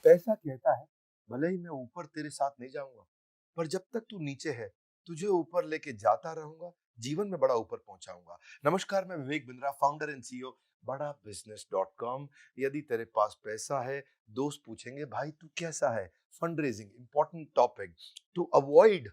पैसा कहता है, भले ही मैं ऊपर तेरे साथ नहीं जाऊंगा, पर जब तक तू नीचे है, तुझे ऊपर लेके जाता रहूंगा, जीवन में बड़ा ऊपर पहुंचाऊंगा। नमस्कार, मैं Vivek Bindra, founder and CEO बड़ा बिजनेस डॉट कॉम। यदि तेरे पास पैसा है, दोस्त पूछेंगे भाई तू कैसा है। Fund raising important topic to avoid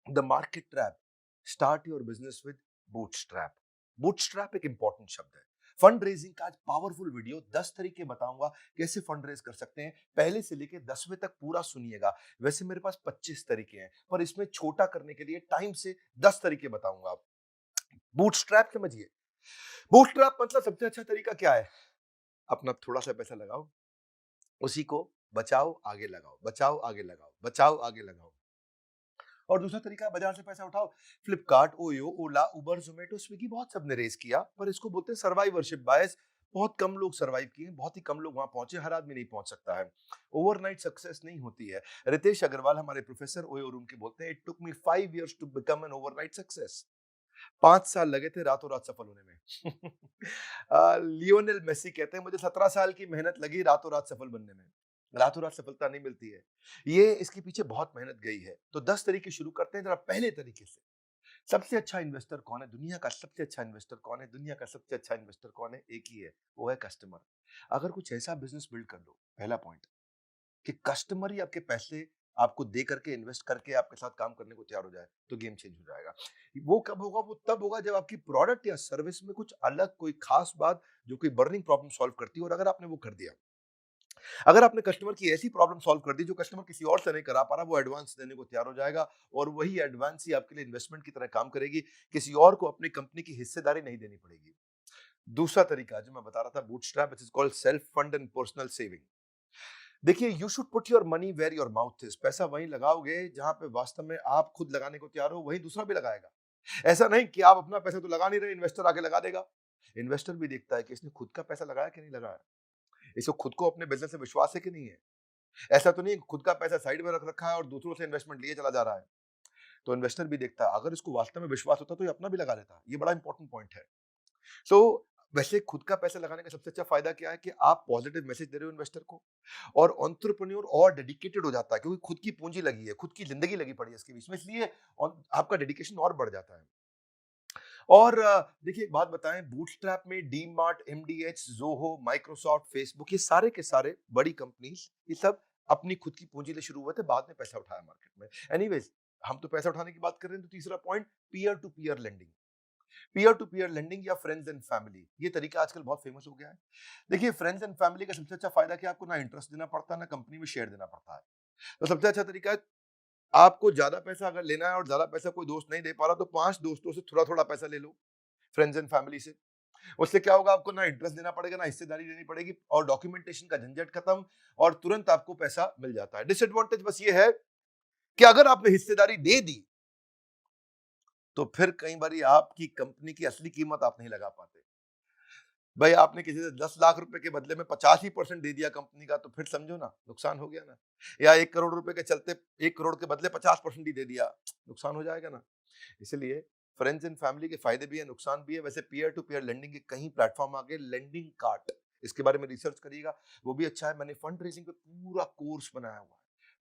the market trap. Start your business with bootstrap. Bootstrap एक इंपॉर्टेंट शब्द है। फंड रेजिंग का आज पावरफुल वीडियो 10 तरीके बताऊंगा कैसे फंड रेज कर सकते हैं। पहले से लेके 10वें तक पूरा सुनिएगा। वैसे मेरे पास 25 तरीके हैं, पर इसमें छोटा करने के लिए टाइम से 10 तरीके बताऊंगा। बूटस्ट्रैप समझिए। बूटस्ट्रैप मतलब सबसे अच्छा तरीका क्या है? अपना थोड़ा सा पैसा लगाओ, उसी को बचाओ आगे लगाओ, बचाओ आगे लगाओ, बचाओ आगे लगाओ। और दूसरा तरीका है बाजार से पैसा उठाओ। फ्लिपकार्ट, ओयो, ओला, उबर, जोमेटो, स्विगी, बहुत सबने रेस किया, पर इसको बोलते हैं सर्वाइवरशिप बायस। बहुत कम लोग सर्वाइव किए, बहुत ही कम लोग वहां पहुंचे। हर आदमी नहीं पहुंच सकता है। ओवरनाइट सक्सेस नहीं होती है। रितेश अग्रवाल हमारे प्रोफेसर ओयो रूम के बोलते हैं, it took me 5 years to become an overnight success. 5 साल लगे थे रातों रात सफल होने में। लियोनेल मेसी कहते हैं, मुझे 17 साल की मेहनत लगी रातों रात सफल बनने में। रातों रात सफलता नहीं मिलती है, ये इसके पीछे बहुत मेहनत गई है। तो 10 तरीके शुरू करते हैं जरा पहले तरीके से। सबसे अच्छा इन्वेस्टर कौन है? दुनिया का सबसे अच्छा इन्वेस्टर कौन है? दुनिया का सबसे अच्छा इन्वेस्टर कौन है? एक ही है, वो है कस्टमर। अगर कुछ ऐसा बिजनेस बिल्ड कर लो, पहला पॉइंट, कि कस्टमर ही आपके पैसे आपको दे करके इन्वेस्ट करके आपके साथ काम करने को तैयार हो जाए, तो गेम चेंज हो जाएगा। वो कब होगा? वो तब होगा जब आपकी प्रोडक्ट या सर्विस में कुछ अलग, कोई खास बात जो कोई बर्निंग प्रॉब्लम सॉल्व करती है, और अगर आपने वो कर दिया, अगर आपने कस्टमर की ऐसी प्रॉब्लम सॉल्व कर दी जो कस्टमर किसी और से नहीं करा पा रहा, वो एडवांस देने को तैयार हो जाएगा। और वही एडवांस ही आपके लिए इन्वेस्टमेंट की तरह काम करेगी। किसी और को अपनी कंपनी की हिस्सेदारी नहीं देनी पड़ेगी। दूसरा तरीका जो मैं बता रहा था, bootstrap, it is called self fund and personal saving. देखिए, you should put your money where your mouth is. पैसा वहीं लगाओगे जहां पे वास्तव में आप खुद लगाने को तैयार हो, वहीं दूसरा भी लगाएगा। ऐसा नहीं कि आप अपना पैसा तो लगा नहीं रहे, इन्वेस्टर आके लगा देगा। इन्वेस्टर भी देखता है कि इसने खुद का पैसा लगाया कि नहीं लगाया, इसको खुद को अपने बिजनेस से विश्वास है कि नहीं है। ऐसा तो नहीं खुद का पैसा साइड में रख रखा है और दूसरों से इन्वेस्टमेंट लिए चला जा रहा है। तो इन्वेस्टर भी देखता है, अगर इसको वास्तव में विश्वास होता तो ये अपना भी लगा लेता। ये बड़ा इंपॉर्टेंट पॉइंट है। सो वैसे खुद का पैसा लगाने का सबसे अच्छा फायदा क्या है कि आप पॉजिटिव मैसेज दे रहे हो इन्वेस्टर को, और एंटरप्रेन्योर और डेडिकेटेड हो जाता है, क्योंकि खुद की पूंजी लगी है, खुद की जिंदगी लगी पड़ी है इसके बीच में, इसलिए और आपका डेडिकेशन और बढ़ जाता है। और देखिए एक बात बताएं, बूटस्ट्रैप में D mart, MDH, Zoho, Microsoft, Facebook, ये सारे के सारे बड़ी कंपनीज, ये सब अपनी खुद की पूंजी ले शुरू हुए थे, बाद में पैसा उठाया मार्केट में। एनीवेज, हम तो पैसा उठाने की बात कर रहे हैं, तो तीसरा point, peer to peer lending. Peer to peer lending या फ्रेंड्स एंड फैमिली, ये तरीका आजकल बहुत फेमस हो गया है। देखिए, फ्रेंड्स एंड फैमिली का सबसे अच्छा फायदा कि आपको ना इंटरेस्ट देना पड़ता है, ना कंपनी में शेयर देना पड़ता है। तो सबसे अच्छा तरीका है, आपको ज्यादा पैसा अगर लेना है और ज्यादा पैसा कोई दोस्त नहीं दे पा रहा, तो 5 दोस्तों से थोड़ा थोड़ा पैसा ले लो, फ्रेंड्स एंड फैमिली से। उससे क्या होगा? आपको ना इंटरेस्ट देना पड़ेगा, ना हिस्सेदारी देनी पड़ेगी, और डॉक्यूमेंटेशन का झंझट खत्म, और तुरंत आपको पैसा मिल जाता है। डिसएडवांटेज बस ये है कि अगर आपने हिस्सेदारी दे दी, तो फिर कई बार आपकी कंपनी की असली कीमत आप नहीं लगा पाते। भाई, आपने किसी से 10 लाख रुपए के बदले में 85% दे दिया कंपनी का, तो फिर समझो ना, नुकसान हो गया ना। या 1 करोड़ रुपए के चलते 1 करोड़ के बदले 50% ही दे दिया, नुकसान हो जाएगा ना। इसलिए फ्रेंड्स एंड फैमिली के फायदे भी है, नुकसान भी है। वैसे पीयर टू पीयर लेंडिंग के कई प्लेटफॉर्म आ गए, लेंडिंग कार्ट, इसके बारे में रिसर्च करिएगा, वो भी अच्छा है। मैंने फंड रेजिंग पे पूरा कोर्स बनाया हुआ है,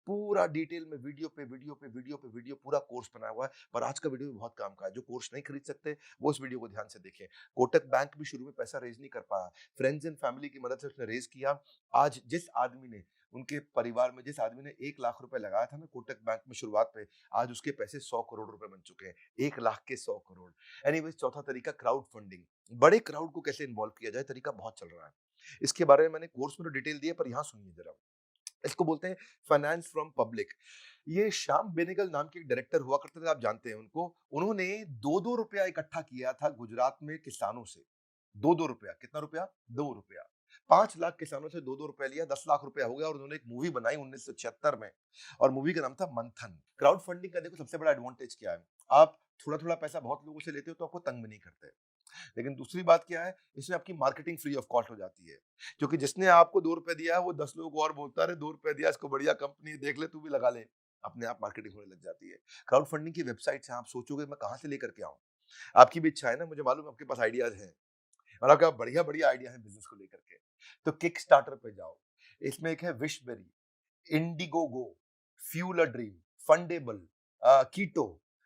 पूरा डिटेल में, वीडियो पे वीडियो पे वीडियो पे वीडियो, पूरा कोर्स बनाया हुआ है। पर आज का वीडियो भी बहुत काम का है। जो कोर्स नहीं खरीद सकते, वो इस वीडियो को ध्यान से देखें। कोटक बैंक भी शुरू में पैसा रेज नहीं कर पाया, फ्रेंड्स एंड फैमिली की मदद से उसने रेज किया। आज जिस आदमी ने, उनके परिवार में जिस आदमी ने 1 लाख रुपए लगाया था ना कोटक बैंक में शुरुआत पे, आज उसके पैसे 100 करोड़ रुपए बन चुके हैं। 1 लाख के 100 करोड़। एनीवेज, चौथा तरीका, क्राउड फंडिंग। बड़े क्राउड को कैसे इन्वॉल्व किया जाए, तरीका बहुत चल रहा है। इसके बारे में मैंने कोर्स में तो डिटेल दी है, पर यहाँ सुनिए जरा। इसको बोलते हैं फाइनेंस फ्रॉम पब्लिक। ये श्याम बेनेगल नाम के एक डायरेक्टर हुआ करते थे, आप जानते हैं उनको। उन्होंने 2-2 रुपया इकट्ठा किया था गुजरात में किसानों से। 2-2 रुपया, कितना रुपया? 2 रुपया। 5 लाख किसानों से 2-2 रुपया लिया, 10 लाख रुपया हो गया, और उन्होंने एक मूवी बनाई 1976 में, और मूवी का नाम था मंथन। क्राउड फंडिंग का देखो सबसे बड़ा एडवांटेज क्या है, आप थोड़ा थोड़ा पैसा बहुत लोगों से लेते हो तो आपको तंग भी नहीं करते। लेकिन दूसरी बात क्या है, इसमें आपकी मार्केटिंग फ्री ऑफ कॉस्ट हो जाती है, क्योंकि जिसने आपको 2 रुपए दिया है वो 10 लोगों को और बोलता है, 2 रुपए दिया, इसको बढ़िया कंपनी है, देख ले तू भी लगा ले। अपने आप मार्केटिंग होने लग जाती है। क्राउड फंडिंग की वेबसाइट से आप सोचोगे मैं कहां से लेकर के आऊं, आपकी भी इच्छा है ना, मुझे मालूम है आपके पास आइडियाज हैं, और आपका बढ़िया बढ़िया आइडिया है बिजनेस को लेकर के। तो किक स्टार्टर पे जाओ, इसमें एक है Wishberry, Indiegogo, Fuel a Dream, Fundable, Ketto,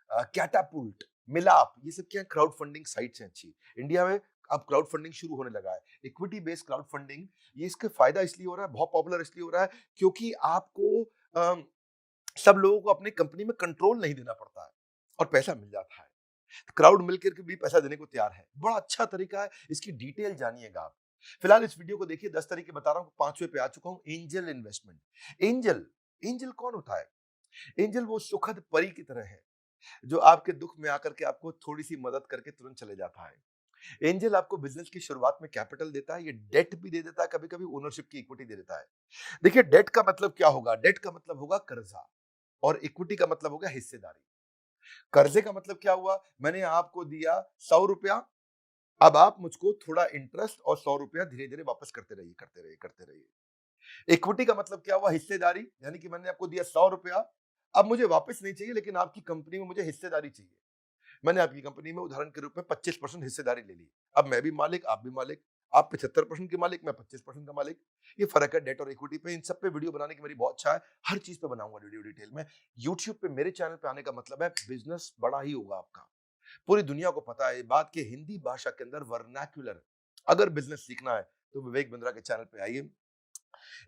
Catapult, Milaap, ये सब क्या क्राउड फंडिंग साइट्स हैं अच्छी। इंडिया में अब क्राउड फंडिंग शुरू होने लगा है, इक्विटी बेस्ड क्राउड फंडिंग। ये इसका फायदा इसलिए हो रहा है, बहुत पॉपुलर इसलिए हो रहा है क्योंकि आपको सब लोगों को अपनी कंपनी में कंट्रोल नहीं देना पड़ता है और पैसा मिल जाता है। क्राउड मिलकर के भी पैसा देने को तैयार है, बड़ा अच्छा तरीका है, इसकी डिटेल जानिएगा आप। फिलहाल इस वीडियो को देखिए, 10 तरीके बता रहा हूं, 5वें पे आ चुका हूं, एंजल इन्वेस्टमेंट। एंजल एंजल कौन होता है? एंजल वो सुखद परी की तरह है जो आपके दुख में आकर के आपको थोड़ी सी मदद करके तुरंत चले जाता है। एंजल आपको बिजनेस की शुरुआत में कैपिटल देता है, ये डेट भी दे देता है, कभी कभी ओनरशिप की इक्विटी दे देता है। देखिए डेट का मतलब क्या होगा? डेट का मतलब होगा कर्जा, और इक्विटी का मतलब होगा हिस्सेदारी। कर्जे का मतलब क्या हुआ? मैंने आपको दिया 100 रुपया, अब आप मुझको थोड़ा इंटरेस्ट और 100 रुपया धीरे धीरे वापस करते रहिए, करते रहिए, करते रहिए। इक्विटी का मतलब क्या हुआ? हिस्सेदारी, यानी कि मैंने आपको दिया 100 रुपया, अब मुझे वापस नहीं चाहिए, लेकिन आपकी कंपनी में मुझे हिस्सेदारी चाहिए। मैंने आपकी कंपनी में उदाहरण के रूप में 25% हिस्सेदारी ले ली। अब मैं भी मालिक, आप भी मालिक, आप 75% के मालिक, मैं 25% का मालिक। ये फर्क है डेट और इक्विटी पे। इन सब पे वीडियो बनाने की मेरी बहुत इच्छा है, हर चीज पे बनाऊंगा वीडियो डिटेल में। यूट्यूब पे मेरे चैनल पे आने का मतलब है बिजनेस बड़ा ही होगा आपका। पूरी दुनिया को पता है ये बात कि हिंदी भाषा के अंदर वर्नाक्युलर अगर बिजनेस सीखना है तो विवेक बिंद्रा के चैनल पे आइए।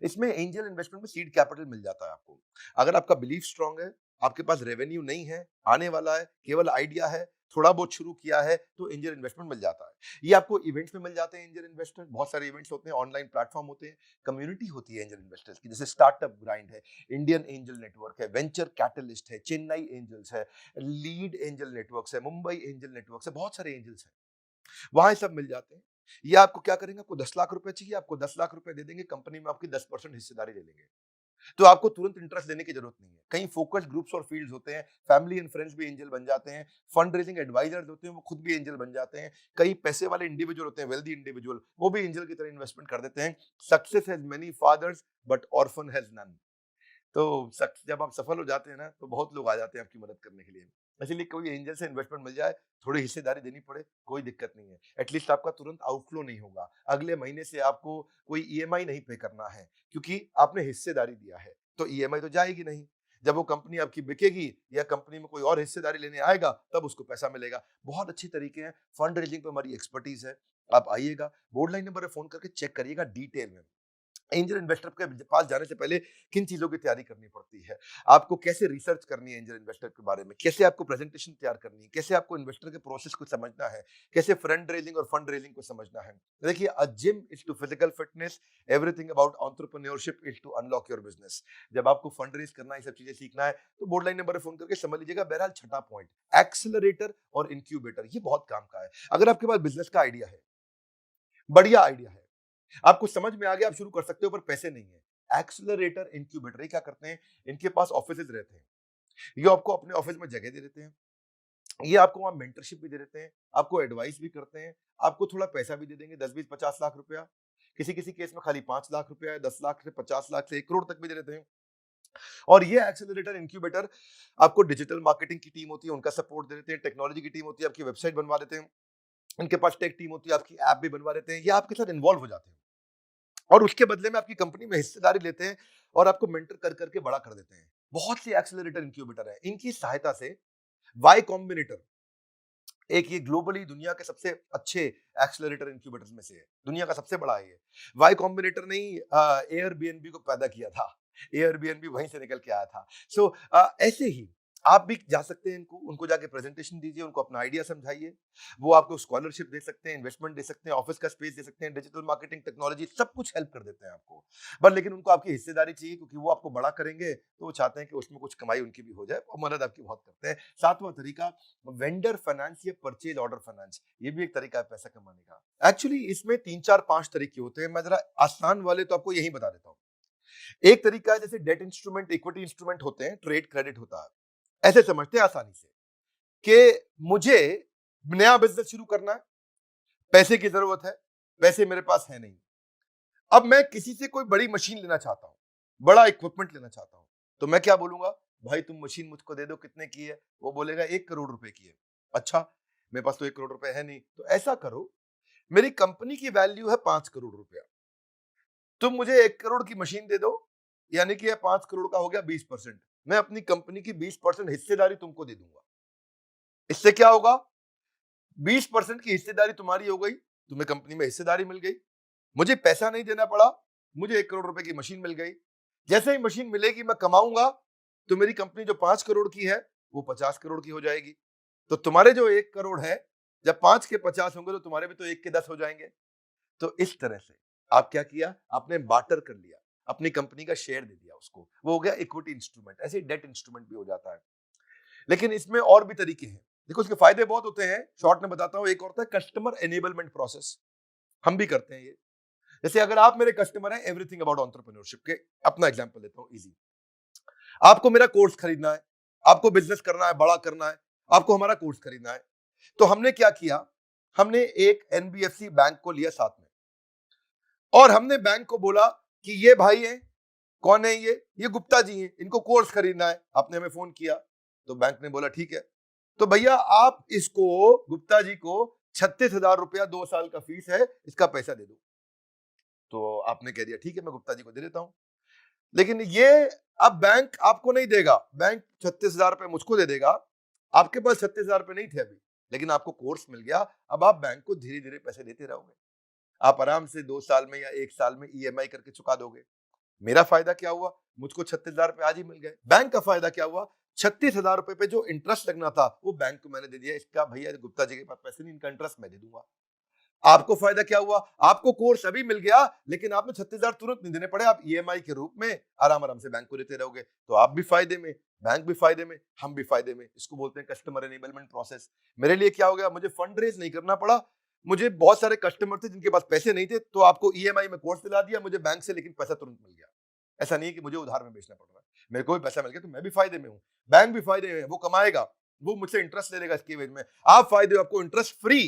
इसमें एंजल इन्वेस्टमेंट में सीड कैपिटल मिल जाता है आपको। अगर आपका बिलीफ स्ट्रांग है, आपके पास रेवेन्यू नहीं है, आने वाला है, केवल आइडिया है, थोड़ा बहुत शुरू किया है, तो एंजल इन्वेस्टमेंट मिल जाता है। ये आपको इवेंट्स में मिल जाते हैं एंजल इन्वेस्टर, बहुत सारे इवेंट्स होते हैं, ऑनलाइन प्लेटफॉर्म होते हैं, कम्युनिटी होती है एंजल इन्वेस्टर्स की, जैसे स्टार्टअप ग्राइंड है, इंडियन एंजल नेटवर्क है, वेंचर कैटलिस्ट है, चेन्नई एंजल्स है, लीड एंजल नेटवर्क्स है, मुंबई एंजल नेटवर्क्स है, बहुत सारे एंजल्स हैं। वहां सब मिल जाते हैं। ये आपको क्या करेंगे? आपको 10 लाख रुपए चाहिए, आपको 10 लाख रुपए दे देंगे, कंपनी में आपकी 10% हिस्सेदारी ले लेंगे। तो आपको तुरंत इंटरेस्ट देने की जरूरत नहीं है। कहीं फोकस्ड ग्रुप्स और फील्ड्स होते हैं, फैमिली एंड फ्रेंड्स भी एंजल बन जाते हैं, फंड रेजिंग एडवाइजर्स होते हैं, वो खुद भी एंजल बन जाते हैं, कई पैसे वाले इंडिविजुअल होते हैं, वेल्दी इंडिविजुअल, वो भी एंजल की तरह इन्वेस्टमेंट कर देते हैं। Success has many fathers but orphan has none. तो जब आप सफल हो जाते हैं ना, तो बहुत लोग आ जाते हैं आपकी मदद करने के लिए। इसीलिए कोई एंजल से इन्वेस्टमेंट मिल जाए, थोड़ी हिस्सेदारी देनी पड़े, कोई दिक्कत नहीं है। एटलीस्ट आपका तुरंत आउटफ्लो नहीं होगा, अगले महीने से आपको कोई ईएमआई नहीं पे करना है, क्योंकि आपने हिस्सेदारी दिया है, तो ईएमआई तो जाएगी नहीं। जब वो कंपनी आपकी बिकेगी या कंपनी में कोई और हिस्सेदारी लेने आएगा, तब उसको पैसा मिलेगा। बहुत अच्छी तरीके हैं, फंड रेजिंग पे हमारी एक्सपर्टीज है। आप आइएगा, बोर्ड लाइन नंबर पे फोन करके चेक करिएगा डिटेल में। एंजल इन्वेस्टर के पास जाने से पहले किन चीजों की तैयारी करनी पड़ती है, आपको कैसे रिसर्च करनी है एंजल इन्वेस्टर के बारे में, कैसे आपको प्रेजेंटेशन तैयार करनी है, कैसे आपको इन्वेस्टर के प्रोसेस को समझना है, कैसे फंड रेजिंग और फंड रेजिंग को समझना है। देखिए, a gym is to physical fitness, everything about entrepreneurship is to unlock your business. जब आपको फंड रेज करना है, ये सब चीजें सीखना है, तो बोर्ड लाइन नंबर पर फोन करके समझ लीजिएगा। बहरहाल छठा पॉइंट, एक्सेलरेटर और इंक्यूबेटर, ये बहुत काम का है। अगर आपके पास बिजनेस का आइडिया है, बढ़िया आइडिया है, आपको समझ में आ गया, आप शुरू कर सकते हो, पर पैसे नहीं है। एक्सेलरेटर इंक्यूबेटर ये क्या करते हैं? इनके पास ऑफिसेज रहते हैं, ये आपको अपने ऑफिस में जगह दे देते हैं, ये आपको वहां मेंटरशिप भी दे देते हैं, आपको एडवाइस भी करते हैं, आपको थोड़ा पैसा भी दे देंगे, 10, 20, 50 लाख रुपया। किसी किसी केस में खाली 5 लाख रुपया है, 10 लाख से 50 लाख से 1 करोड़ तक भी दे देते हैं। और ये एक्सेलरेटर इंक्यूबेटर आपको डिजिटल मार्केटिंग की टीम होती है, उनका सपोर्ट दे देते हैं, टेक्नोलॉजी की टीम होती है, आपकी वेबसाइट बनवा देते हैं, इनके पास टेक टीम होती है, आपकी ऐप भी बनवा देते हैं, ये आपके साथ इन्वॉल्व हो जाते हैं और उसके बदले में आपकी कंपनी में हिस्सेदारी लेते हैं और आपको मेंटर कर करके बड़ा कर देते हैं। बहुत सी एक्सेलरेटर इंक्यूबेटर है, इनकी सहायता से वाई कॉम्बिनेटर एक, ये ग्लोबली दुनिया के सबसे अच्छे एक्सेलरेटर इंक्यूबेटर्स में से है, दुनिया का सबसे बड़ा है ये। वाई कॉम्बिनेटर ने एयरबीएनबी को पैदा किया था, एयरबीएनबी वहीं से निकल के आया था। सो ऐसे ही आप भी जा सकते हैं, उनको जाके प्रेजेंटेशन दीजिए, उनको अपना आइडिया समझाइए, वो आपको स्कॉलरशिप दे सकते हैं, इन्वेस्टमेंट दे सकते हैं, ऑफिस का स्पेस दे सकते हैं, डिजिटल मार्केटिंग, टेक्नोलॉजी, सब कुछ हेल्प कर देते हैं आपको। बट लेकिन उनको आपकी हिस्सेदारी चाहिए, क्योंकि वो आपको बड़ा करेंगे, तो वो चाहते हैं कि उसमें कुछ कमाई उनकी भी हो जाए, और मदद आपकी बहुत करते हैं। सातवां तरीका, वेंडर फाइनेंस या परचेज ऑर्डर फाइनेंस, ये भी एक तरीका है पैसा कमाने का। एक्चुअली इसमें 3, 4, 5 तरीके होते हैं, मैं जरा आसान वाले तो आपको यही बता देता हूँ। एक तरीका है, जैसे डेट इंस्ट्रूमेंट, इक्विटी इंस्ट्रूमेंट होते हैं, ट्रेड क्रेडिट होता है, ऐसे समझते हैं आसानी से कि मुझे नया बिजनेस शुरू करना है, पैसे की जरूरत है, पैसे मेरे पास है नहीं, अब मैं किसी से कोई बड़ी मशीन लेना चाहता हूं, बड़ा इक्विपमेंट लेना चाहता हूं, तो मैं क्या बोलूंगा? भाई तुम मशीन मुझको दे दो, कितने की है? वो बोलेगा 1 करोड़ रुपए की है। अच्छा, मेरे पास तो 1 करोड़ रुपए है नहीं, तो ऐसा करो, मेरी कंपनी की वैल्यू है 5 करोड़ रुपया, तुम मुझे 1 करोड़ की मशीन दे दो, यानी कि 5 करोड़ का हो गया 20%। मैं अपनी कंपनी की 20% हिस्सेदारी तुमको दे दूंगा। इससे क्या होगा? 20% की हिस्सेदारी तुम्हारी हो गई, तुम्हें कंपनी में हिस्सेदारी मिल गई, मुझे पैसा नहीं देना पड़ा, मुझे 1 करोड़ रुपए की मशीन मिल गई। जैसे ही मशीन मिलेगी मैं कमाऊंगा, तो मेरी कंपनी जो 5 करोड़ की है वो 50 करोड़ की हो जाएगी। तो तुम्हारे जो 1 करोड़ है, जब 5 के 50 होंगे तो तुम्हारे भी तो 1 के 10 हो जाएंगे। तो इस तरह से आप क्या किया, आपने बार्टर कर लिया, अपनी कंपनी का शेयर दे दिया उसको, वो हो गया इक्विटी इंस्ट्रूमेंट। ऐसे डेट इंस्ट्रूमेंट भी हो जाता है। लेकिन इसमें और भी तरीके हैं, देखो इसके फायदे बहुत होते हैं, शॉर्ट में बताता हूं। एक और होता है कस्टमर एनेबलमेंट प्रोसेस, हम भी करते हैं ये। जैसे अगर आप मेरे कस्टमर हैं एवरीथिंग अबाउट एंटरप्रेन्योरशिप के, अपना एग्जांपल लेता हूं इजी। आपको मेरा कोर्स खरीदना है, आपको बिजनेस करना है, बड़ा करना है, आपको हमारा कोर्स खरीदना है। तो हमने क्या किया, हमने एक एनबीएफसी बैंक को लिया साथ में, और हमने बैंक को बोला कि ये भाई हैं, कौन है ये गुप्ता जी हैं, इनको कोर्स खरीदना है। आपने हमें फोन किया, तो बैंक ने बोला ठीक है, तो भैया आप इसको, गुप्ता जी को 36,000 रुपया 2 साल का फीस है, इसका पैसा दे दो। तो आपने कह दिया ठीक है, मैं गुप्ता जी को दे देता हूं। लेकिन ये अब बैंक आपको नहीं देगा, बैंक 36,000 रुपए मुझको दे देगा। आपके पास 36,000 रुपए नहीं थे अभी, लेकिन आपको कोर्स मिल गया। अब आप बैंक को धीरे धीरे पैसे देते रहोगे, आप आराम से 2 साल में या 1 साल में ईएमआई करके चुका दोगे। मेरा फायदा क्या हुआ, मुझको 36,000 रुपए आज ही मिल गए। बैंक का फायदा क्या हुआ, 36,000 रुपए पे जो इंटरेस्ट लगना था वो बैंक को मैंने दे दिया। इसका भैया गुप्ता जी के पास पैसे नहीं, इनका इंटरेस्ट मैं दे दूंगा। आपको फायदा क्या हुआ, आपको कोर्स अभी मिल गया, लेकिन आपने 36,000 तुरंत नहीं देने पड़े, आप ईएमआई के रूप में आराम आराम से बैंक को देते रहोगे। तो आप भी फायदे में, बैंक भी फायदे में, हम भी फायदे में। इसको बोलते हैं कस्टमर एनेबलमेंट प्रोसेस। मेरे लिए क्या हो गया, मुझे फंड रेज नहीं करना पड़ा। मुझे बहुत सारे कस्टमर थे जिनके पास पैसे नहीं थे, तो आपको ईएमआई में कोर्स दिला दिया मुझे बैंक से, लेकिन पैसा तुरंत मिल गया। ऐसा नहीं है कि मुझे उधार में बेचना पड़ रहा है, मेरे को भी पैसा मिल गया, तो मैं भी फायदे में हूँ, बैंक भी फायदे में, वो कमाएगा, वो मुझसे इंटरेस्ट ले लेगा इसके एवज में। आप फायदे हो, आपको इंटरेस्ट फ्री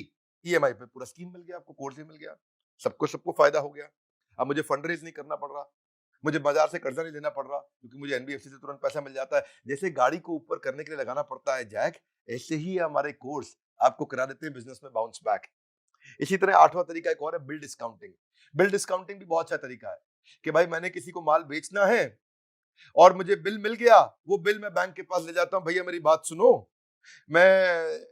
ईएमआई पे पूरा स्कीम मिल गया, आपको कोर्स भी मिल गया, सबको सबको फायदा हो गया। अब मुझे फंड रेज नहीं करना पड़ रहा, मुझे बाजार से कर्जा नहीं लेना पड़ रहा, क्योंकि मुझे एनबीएफसी से तुरंत पैसा मिल जाता है। जैसे गाड़ी को ऊपर करने के लिए लगाना पड़ता है जैक, ऐसे ही हमारे कोर्स आपको करा देते हैं बिजनेस में बाउंस बैक। इसी तरह आठवां तरीका एक और है, बिल डिस्काउंटिंग। बिल डिस्काउंटिंग भी बहुत अच्छा तरीका है कि भाई मैंने किसी को माल बेचना है और मुझे बिल मिल गया, वो बिल मैं बैंक के पास ले जाता हूँ, भैया मेरी बात सुनो, मैं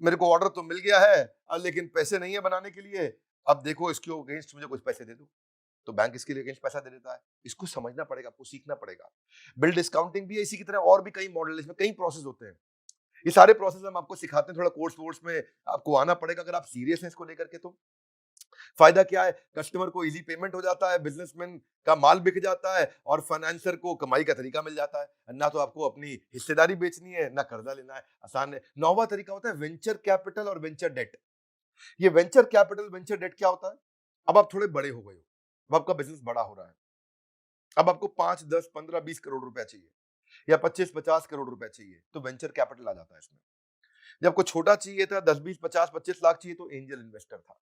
मेरे को ऑर्डर तो मिल गया है, लेकिन पैसे नहीं है बनाने के लिए, अब देखो इसके अगेंस्ट मुझे कुछ पैसे दे दो। तो बैंक इसके लिए अगेंस्ट पैसा दे देता है। इसको समझना पड़ेगा, आपको सीखना पड़ेगा। बिल डिस्काउंटिंग भी है, इसी की तरह और भी कई मॉडल, इसमें कई प्रोसेस होते हैं। ये सारे प्रोसेस हम आपको सिखाते हैं, थोड़ा कोर्स वोर्स में आपको आना पड़ेगा अगर आप सीरियस हैं इसको लेकर के। तो फायदा क्या है, कस्टमर को इजी पेमेंट हो जाता है, बिजनेसमैन का माल बिक जाता है, और फाइनेंसर को कमाई का तरीका मिल जाता है। ना तो आपको अपनी हिस्सेदारी बेचनी है, ना कर्जा लेना है, आसान है। नौवां तरीका होता है वेंचर कैपिटल और वेंचर डेट। ये वेंचर कैपिटल वेंचर डेट क्या होता है, अब आप थोड़े बड़े हो गए हो, अब आपका बिजनेस बड़ा हो रहा है, अब आपको 5 10 15 20 करोड़ रुपया चाहिए, या 25 50 करोड़ रुपया चाहिए, तो वेंचर कैपिटल आ जाता है इसमें। जब आपको छोटा चाहिए था, 10 20 50 25 लाख चाहिए, तो एंजल इन्वेस्टर था।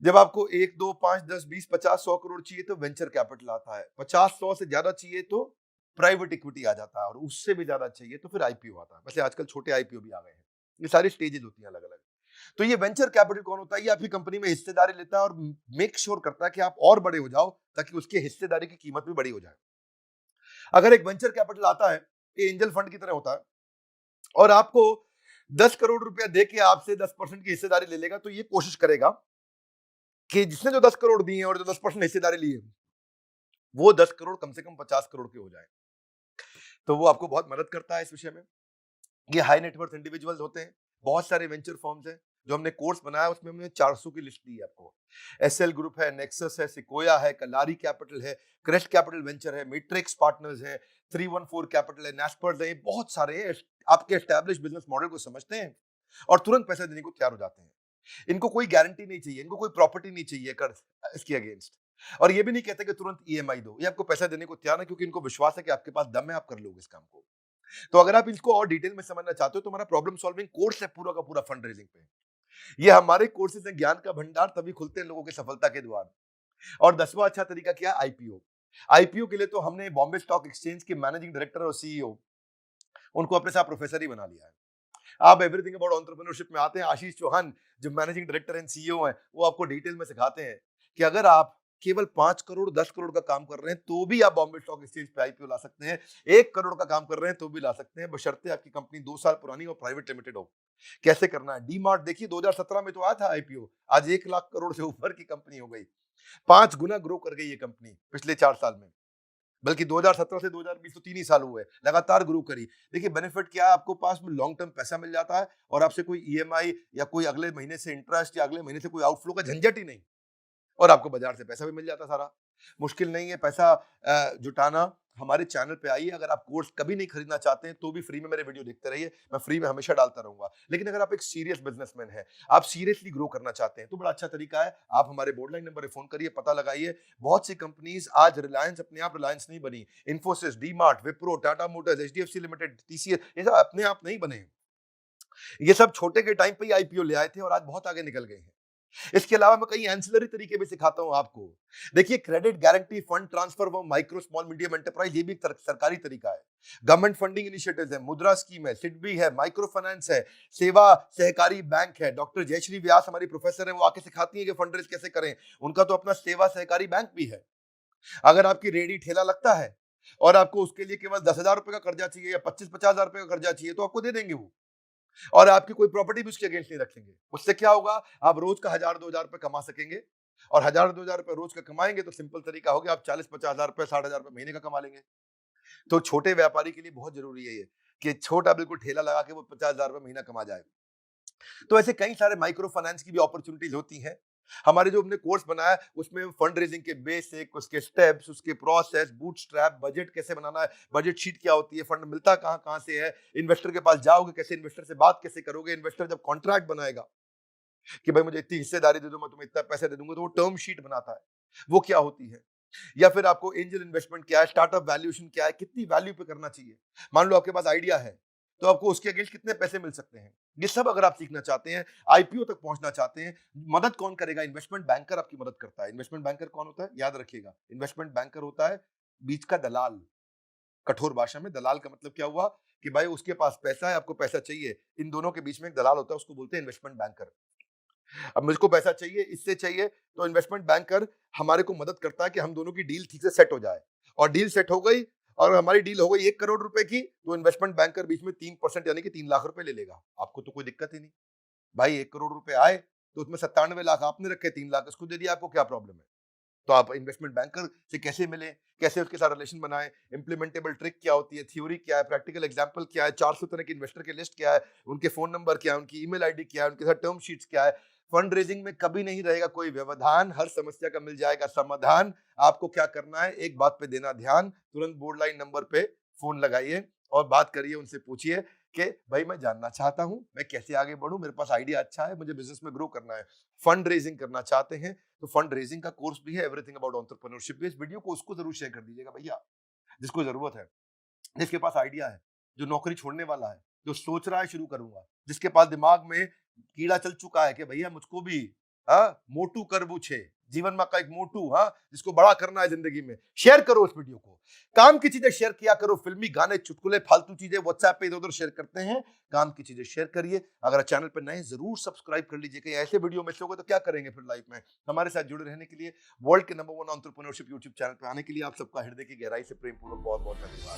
जब आपको 1 2 5 10 20 50 100 करोड़ चाहिए, तो वेंचर कैपिटल आता है। 50 100 से ज्यादा चाहिए तो प्राइवेट इक्विटी आ जाता है, और उससे भी ज्यादा चाहिए तो फिर आईपीओ आता है। वैसे आजकल छोटे आईपीओ भी आ गए हैं। ये सारी स्टेजेस होती हैं अलग अलग। तो ये वेंचर कैपिटल कौन होता है, ये आपकी कंपनी में हिस्सेदारी लेता है और मेक श्योर करता है कि आप और बड़े हो जाओ, ताकि उसकी हिस्सेदारी की कीमत भी बड़ी हो जाए। अगर एक वेंचर कैपिटल आता है, ये एंजल फंड की तरह होता है, और आपको 10 करोड़ रुपया दे के आपसे 10% की हिस्सेदारी ले लेगा, तो ये कोशिश करेगा कि जिसने जो 10 करोड़ दिए हैं और जो 10% हिस्सेदारी ली है, वो 10 करोड़ कम से कम 50 करोड़ के हो जाए। तो वो आपको बहुत मदद करता है इस विषय में। ये हाई नेटवर्थ इंडिविजुअल्स होते हैं, बहुत सारे वेंचर फर्म्स हैं। जो हमने कोर्स बनाया उसमें हमने 400 की लिस्ट दी है आपको। एसएल ग्रुप है, नेक्सस है, सिकोया है, कलारी कैपिटल है, क्रेस्ट कैपिटल वेंचर है, मैट्रिक्स पार्टनर्स है, 314 कैपिटल है, नेस्पर्स है, बहुत सारे हैं। आपके एस्टैब्लिश बिजनेस मॉडल को समझते हैं और तुरंत पैसा देने को तैयार हो जाते हैं। इनको कोई गारंटी नहीं चाहिए, इनको कोई प्रॉपर्टी नहीं चाहिए कर इसके अगेंस्ट, और ये भी नहीं कहते कि तुरंत ईएमआई दो। ये आपको पैसा देने को तैयार है, क्योंकि इनको विश्वास है कि आपके पास दम है, आप कर लोगे इस काम को। तो अगर आप इसको और डिटेल में समझना चाहते हो, तो हमारा प्रॉब्लम सॉल्विंग कोर्स है पूरा का पूरा फंड रेजिंग पे। ये हमारे कोर्सेज हैं, ज्ञान का भंडार, तभी खुलते हैं लोगों के सफलता के द्वार। और 10वां अच्छा तरीका क्या है, आईपीओ। आईपीओ के लिए तो हमने बॉम्बे स्टॉक एक्सचेंज के मैनेजिंग डायरेक्टर और सीईओ, उनको अपने साथ प्रोफेसर ही बना लिया है। आप एवरीथिंग अबाउट एंटरप्रेन्योरशिप में आते हैं, आशीष चौहान जो मैनेजिंग डायरेक्टर एंड सीईओ हैं, वो आपको डिटेल में सिखाते हैं कि अगर आप केवल 5 करोड़ 10 करोड़ का काम कर रहे हैं तो भी आप बॉम्बे स्टॉक एक्सचेंज पे आईपीओ ला सकते हैं। 1 करोड़ का काम कर रहे हैं तो भी ला सकते हैं, बशर्ते आपकी कंपनी 2 साल पुरानी और प्राइवेट लिमिटेड हो। कैसे करना है? डी मार्ट देखिए 2017 में तो आया था आईपीओ, आज 1 लाख करोड़ से ऊपर की कंपनी हो गई। 5 गुना ग्रो कर गई ये कंपनी पिछले 4 साल में। बल्कि 2017 से 2020 तो 3 ही साल हुए, लगातार ग्रो करी। देखिए बेनिफिट क्या है, आपको पास में लॉन्ग टर्म पैसा मिल जाता है और आपसे कोई ईएमआई या कोई अगले महीने से इंटरेस्ट या अगले महीने से कोई आउटफ्लो का झंझट ही नहीं। और आपको बाजार से पैसा भी मिल जाता सारा। मुश्किल नहीं है पैसा जुटाना। हमारे चैनल पे आइए, अगर आप कोर्स कभी नहीं खरीदना चाहते हैं तो भी फ्री में मेरे वीडियो देखते रहिए, मैं फ्री में हमेशा डालता रहूंगा। लेकिन अगर आप एक सीरियस बिजनेसमैन हैं, आप सीरियसली ग्रो करना चाहते हैं तो बड़ा अच्छा तरीका है, आप हमारे बोर्डलाइन नंबर पे फोन करिए, पता लगाइए। बहुत सी कंपनीज आज रिलायंस अपने आप रिलायंस नहीं बनी, Infosys, D-Mart, Wipro, Tata Motors, HDFC limited, TCS, ये सब अपने आप नहीं बने। ये सब छोटे के टाइम पे ही आईपीओ ले आए थे और आज बहुत आगे निकल गए हैं। इसके अलावा मैं कई एंसिलरी तरीके भी सिखाता हूं आपको। देखिए credit guarantee, fund transfer for micro small medium enterprise, ये भी एक सरकारी तरीका है। गवर्नमेंट फंडिंग इनिशिएटिव्स है, मुद्रा स्कीम है, सिडबी है, माइक्रो फाइनेंस है, सेवा सहकारी बैंक है। डॉक्टर जयश्री व्यास हमारी प्रोफेसर है, वो आके सिखाती है कि फंड रेज कैसे करें। उनका तो अपना सेवा सहकारी बैंक भी है। अगर आपकी रेडी ठेला लगता है और आपको उसके लिए केवल 10,000 रुपए का कर्जा चाहिए या 25-50,000 रुपए का कर्जा चाहिए तो आपको दे देंगे वो, और आपकी कोई प्रॉपर्टी भी उसके अगेंस्ट नहीं रखेंगे। उससे क्या होगा, आप रोज का 1,000-2,000 रुपए कमा सकेंगे, और 1,000-2,000 रुपए रोज का कमाएंगे तो सिंपल तरीका हो गया, आप 40-50,000 रुपए 60,000 रुपए महीने का कमा लेंगे। तो छोटे व्यापारी के लिए बहुत जरूरी है ये कि छोटा बिल्कुल ठेला लगा के वो 50,000 रुपए महीना कमा जाए। तो ऐसे कई सारे माइक्रो फाइनेंस की भी अपॉर्चुनिटीज होती हैं। हमारे जो हमने कोर्स बनाया है उसमें फंड रेजिंग के बेसिक, उसके स्टेप्स, उसके प्रोसेस, बूटस्ट्रैप, बजट कैसे बनाना है, बजट शीट क्या होती है, फंड मिलता कहाँ कहाँ से है, इन्वेस्टर के पास जाओगे कैसे, इन्वेस्टर से बात कैसे करोगे, इन्वेस्टर जब कॉन्ट्रैक्ट बनाएगा कि भाई मुझे इतनी हिस्सेदारी दे दो, मैं तुम्हें इतना पैसा दे दूंगा, तो वो टर्म शीट बनाता है, वो क्या होती है। या फिर आपको एंजल इन्वेस्टमेंट क्या है, स्टार्टअप वैल्यूएशन क्या है, कितनी वैल्यू पे करना चाहिए। मान लो आपके पास आइडिया है तो आपको उसके अगेंस्ट कितने पैसे मिल सकते हैं, ये सब अगर आप सीखना चाहते हैं, आईपीओ तक पहुंचना चाहते हैं, मदद कौन करेगा? इन्वेस्टमेंट बैंकर आपकी मदद करता है। इन्वेस्टमेंट बैंकर कौन होता है, याद रखिएगा, इन्वेस्टमेंट बैंकर होता है बीच का दलाल। कठोर भाषा में दलाल का मतलब क्या हुआ कि भाई उसके पास पैसा है, आपको पैसा चाहिए, इन दोनों के बीच में एक दलाल होता है, उसको बोलते हैं इन्वेस्टमेंट बैंकर। अब मुझको पैसा चाहिए, इससे चाहिए, तो इन्वेस्टमेंट बैंकर हमारे को मदद करता है कि हम दोनों की डील ठीक से सेट हो जाए। और डील सेट हो गई और हमारी डील हो गई 1 करोड़ रुपए की, तो इन्वेस्टमेंट बैंकर बीच में 3% यानी कि 3 लाख रुपए ले लेगा। आपको तो कोई दिक्कत ही नहीं। भाई 1 करोड़ रुपए आए तो उसमें 97 लाख आपने रखे, 3 लाख उसको दे दिया, आपको क्या प्रॉब्लम है? तो आप इन्वेस्टमेंट बैंकर से कैसे मिलें, कैसे उसके साथ रिलेशन बनाएं, इम्प्लीमेंटेबल ट्रिक क्या होती है, थ्योरी क्या है, प्रैक्टिकल एग्जांपल क्या है, 400 तरह के इन्वेस्टर की लिस्ट क्या है, उनके फोन नंबर क्या है, उनकी ईमेल आईडी क्या है, उनके साथ टर्म शीट्स क्या है। फंड रेजिंग में कभी नहीं रहेगा कोई व्यवधान, हर समस्या का मिल जाएगा समाधान। आपको क्या करना है, एक बात पे देना ध्यान, तुरंत बोर्ड लाइन नंबर पे फोन लगाइए और बात करिए, उनसे पूछिए कि भाई मैं जानना चाहता हूं मैं कैसे आगे बढ़ूं, मेरे पास आइडिया अच्छा है, मुझे बिजनेस में ग्रो करना है, फंड रेजिंग करना चाहते हैं तो फंड रेजिंग का कोर्स भी है, एवरीथिंग अबाउट एंटरप्रेन्योरशिप। इस वीडियो को उसको जरूर शेयर कर दीजिएगा भैया जिसको जरूरत है, जिसके पास आइडिया है, जो नौकरी छोड़ने वाला है, जो सोच रहा है शुरू करूंगा, जिसके पास दिमाग में कीड़ा चल चुका है कि भैया मुझको भी मोटू करबू छे जीवन में का एक मोटू, जिसको बड़ा करना है जिंदगी में। शेयर करो उस वीडियो को, काम की चीजें शेयर किया करो, फिल्मी गाने, चुटकुले, फालतू चीजें व्हाट्सएप पे इधर उधर शेयर करते हैं, काम की चीजें शेयर करिए। अगर चैनल पर नए जरूर सब्सक्राइब कर लीजिए, कहीं ऐसे वीडियो मिस हो गए तो क्या करेंगे फिर लाइफ में। हमारे साथ जुड़े रहने के लिए, वर्ल्ड के नंबर 1 एंटरप्रेन्योरशिप यूट्यूब चैनल पर आने के लिए आप सबका हृदय की गहराई से प्रेम पूर्वक बहुत बहुत धन्यवाद।